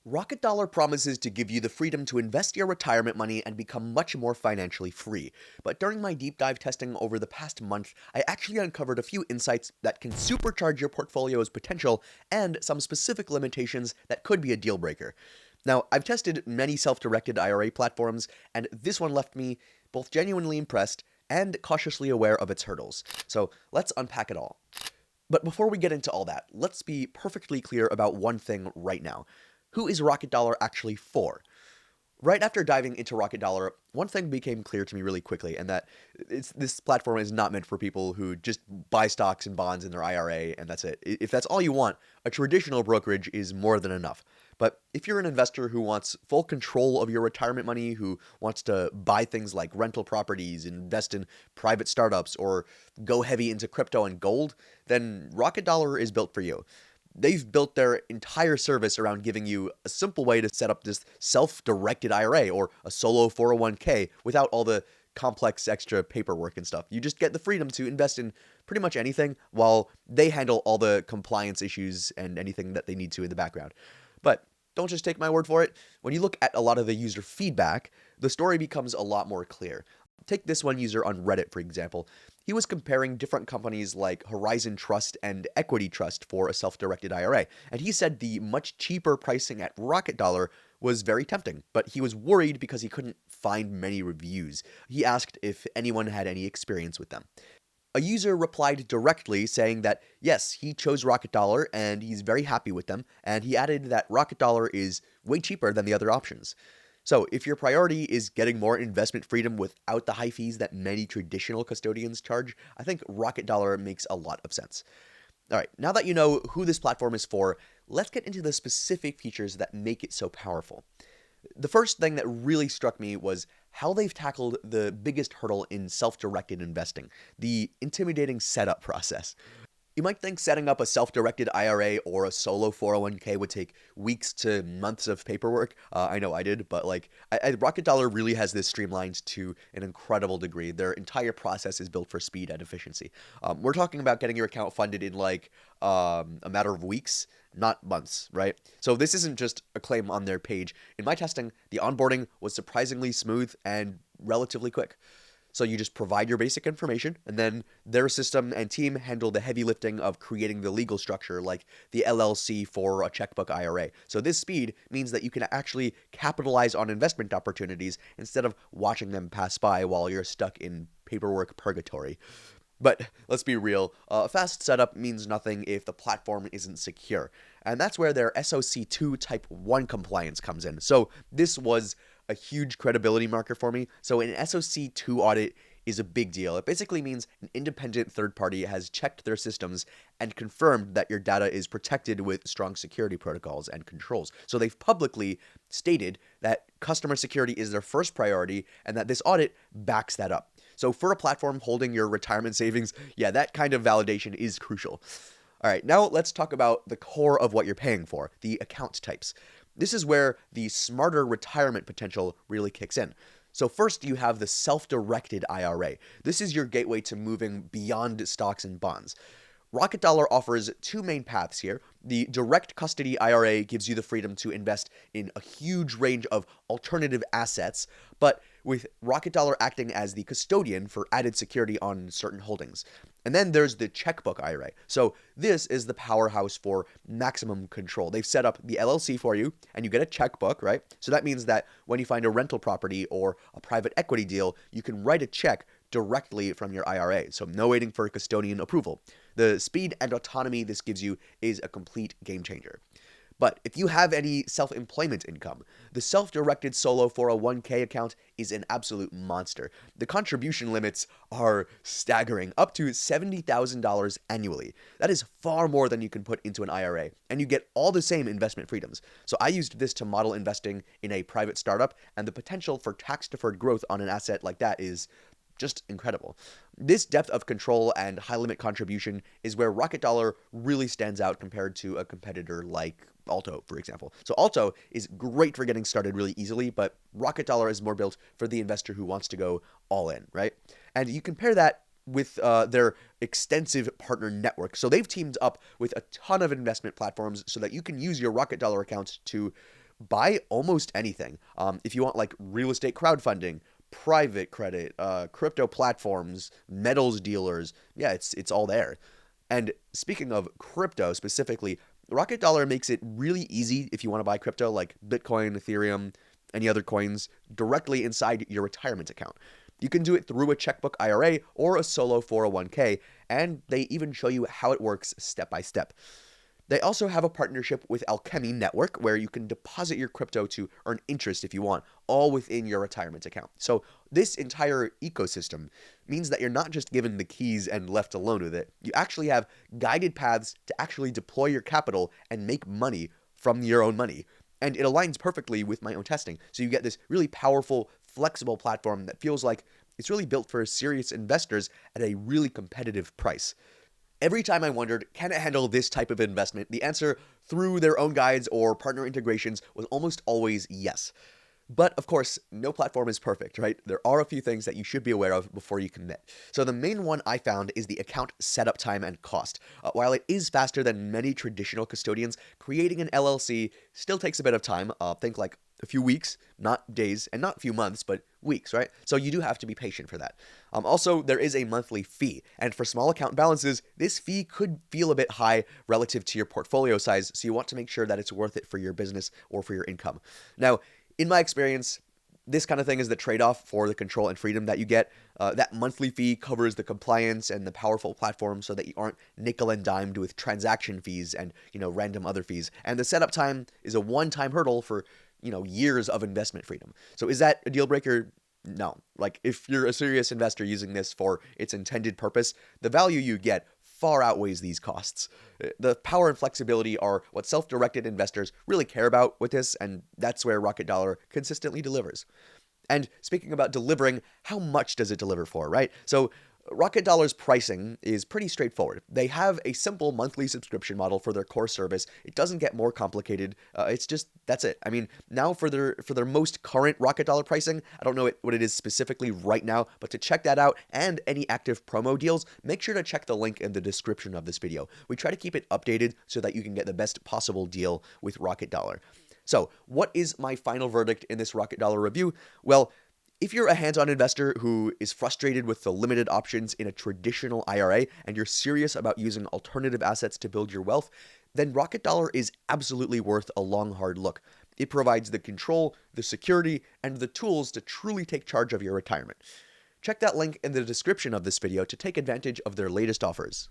Rocket Dollar promises to give you the freedom to invest your retirement money and become much more financially free. But during my deep dive testing over the past month, I actually uncovered a few insights that can supercharge your portfolio's potential and some specific limitations that could be a deal breaker. Now, I've tested many self directed IRA platforms, and this one left me both genuinely impressed and cautiously aware of its hurdles. So let's unpack it all. But before we get into all that, let's be perfectly clear about one thing right now. Who is Rocket Dollar actually for? Right after diving into Rocket Dollar, one thing became clear to me really quickly, and that this platform is not meant for people who just buy stocks and bonds in their IRA and that's it. If that's all you want, a traditional brokerage is more than enough. But if you're an investor who wants full control of your retirement money, who wants to buy things like rental properties, invest in private startups, or go heavy into crypto and gold, then Rocket Dollar is built for you. They've built their entire service around giving you a simple way to set up this self-directed IRA or a solo 401k without all the complex extra paperwork and stuff. You just get the freedom to invest in pretty much anything while they handle all the compliance issues and anything that they need to in the background. But don't just take my word for it. When you look at a lot of the user feedback, the story becomes a lot more clear. Take this one user on Reddit, for example. He was comparing different companies like Horizon Trust and Equity Trust for a self-directed IRA, and he said the much cheaper pricing at Rocket Dollar was very tempting, but he was worried because he couldn't find many reviews. He asked if anyone had any experience with them. A user replied directly saying that yes, he chose Rocket Dollar and he's very happy with them, and he added that Rocket Dollar is way cheaper than the other options. So, if your priority is getting more investment freedom without the high fees that many traditional custodians charge, I think Rocket Dollar makes a lot of sense. All right, now that you know who this platform is for, let's get into the specific features that make it so powerful. The first thing that really struck me was how they've tackled the biggest hurdle in self directed investing, the intimidating setup process. You might think setting up a self-directed IRA or a solo 401k would take weeks to months of paperwork. I know I did, but Rocket Dollar really has this streamlined to an incredible degree. Their entire process is built for speed and efficiency. We're talking about getting your account funded in a matter of weeks, not months, right? So this isn't just a claim on their page. In my testing, the onboarding was surprisingly smooth and relatively quick. So you just provide your basic information, and then their system and team handle the heavy lifting of creating the legal structure, like the LLC for a checkbook IRA. So this speed means that you can actually capitalize on investment opportunities instead of watching them pass by while you're stuck in paperwork purgatory. But let's be real, a fast setup means nothing if the platform isn't secure. And that's where their SOC 2 Type 1 compliance comes in. So this was a huge credibility marker for me. So an SOC 2 audit is a big deal. It basically means an independent third party has checked their systems and confirmed that your data is protected with strong security protocols and controls. So they've publicly stated that customer security is their first priority and that this audit backs that up. So for a platform holding your retirement savings, yeah, that kind of validation is crucial. All right, now let's talk about the core of what you're paying for, the account types. This is where the smarter retirement potential really kicks in. So first you have the self-directed IRA. This is your gateway to moving beyond stocks and bonds. Rocket Dollar offers two main paths here. The direct custody IRA gives you the freedom to invest in a huge range of alternative assets, but with Rocket Dollar acting as the custodian for added security on certain holdings. And then there's the checkbook IRA. So this is the powerhouse for maximum control. They've set up the LLC for you, and you get a checkbook, right? So that means that when you find a rental property or a private equity deal, you can write a check directly from your IRA. So no waiting for custodian approval. The speed and autonomy this gives you is a complete game changer. But if you have any self-employment income, the self-directed solo 401k account is an absolute monster. The contribution limits are staggering, up to $70,000 annually. That is far more than you can put into an IRA, and you get all the same investment freedoms. So I used this to model investing in a private startup, and the potential for tax-deferred growth on an asset like that is just incredible. This depth of control and high limit contribution is where Rocket Dollar really stands out compared to a competitor like Alto, for example. So Alto is great for getting started really easily, but Rocket Dollar is more built for the investor who wants to go all in, right? And you compare that with their extensive partner network. So they've teamed up with a ton of investment platforms so that you can use your Rocket Dollar accounts to buy almost anything. If you want like real estate crowdfunding, private credit, crypto platforms, metals dealers, yeah, it's all there. And speaking of crypto specifically, Rocket Dollar makes it really easy if you want to buy crypto like Bitcoin, Ethereum, any other coins directly inside your retirement account. You can do it through a checkbook IRA or a solo 401k, and they even show you how it works step by step. They also have a partnership with Alchemy Network where you can deposit your crypto to earn interest if you want, all within your retirement account. So, this entire ecosystem means that you're not just given the keys and left alone with it. You actually have guided paths to actually deploy your capital and make money from your own money. And it aligns perfectly with my own testing. So, you get this really powerful, flexible platform that feels like it's really built for serious investors at a really competitive price. Every time I wondered, can it handle this type of investment? The answer through their own guides or partner integrations was almost always yes. But of course, no platform is perfect, right? There are a few things that you should be aware of before you commit. So the main one I found is the account setup time and cost. While it is faster than many traditional custodians, creating an LLC still takes a bit of time. Think like a few weeks, not days, and not a few months, but weeks, right? So you do have to be patient for that. Also, there is a monthly fee, and for small account balances, this fee could feel a bit high relative to your portfolio size, so you want to make sure that it's worth it for your business or for your income. Now, in my experience, this kind of thing is the trade-off for the control and freedom that you get. That monthly fee covers the compliance and the powerful platform so that you aren't nickel and dimed with transaction fees and, random other fees. And the setup time is a one-time hurdle for, years of investment freedom. So is that a deal breaker? No. Like, if you're a serious investor using this for its intended purpose, the value you get far outweighs these costs. The power and flexibility are what self-directed investors really care about with this, and that's where Rocket Dollar consistently delivers. And speaking about delivering, how much does it deliver for, right? So Rocket Dollar's pricing is pretty straightforward. They have a simple monthly subscription model for their core service. It doesn't get more complicated. That's it. I mean, now for their most current Rocket Dollar pricing, I don't know what it is specifically right now, but to check that out and any active promo deals, make sure to check the link in the description of this video. We try to keep it updated so that you can get the best possible deal with Rocket Dollar. So, what is my final verdict in this Rocket Dollar review? Well, if you're a hands-on investor who is frustrated with the limited options in a traditional IRA and you're serious about using alternative assets to build your wealth, then Rocket Dollar is absolutely worth a long, hard look. It provides the control, the security, and the tools to truly take charge of your retirement. Check that link in the description of this video to take advantage of their latest offers.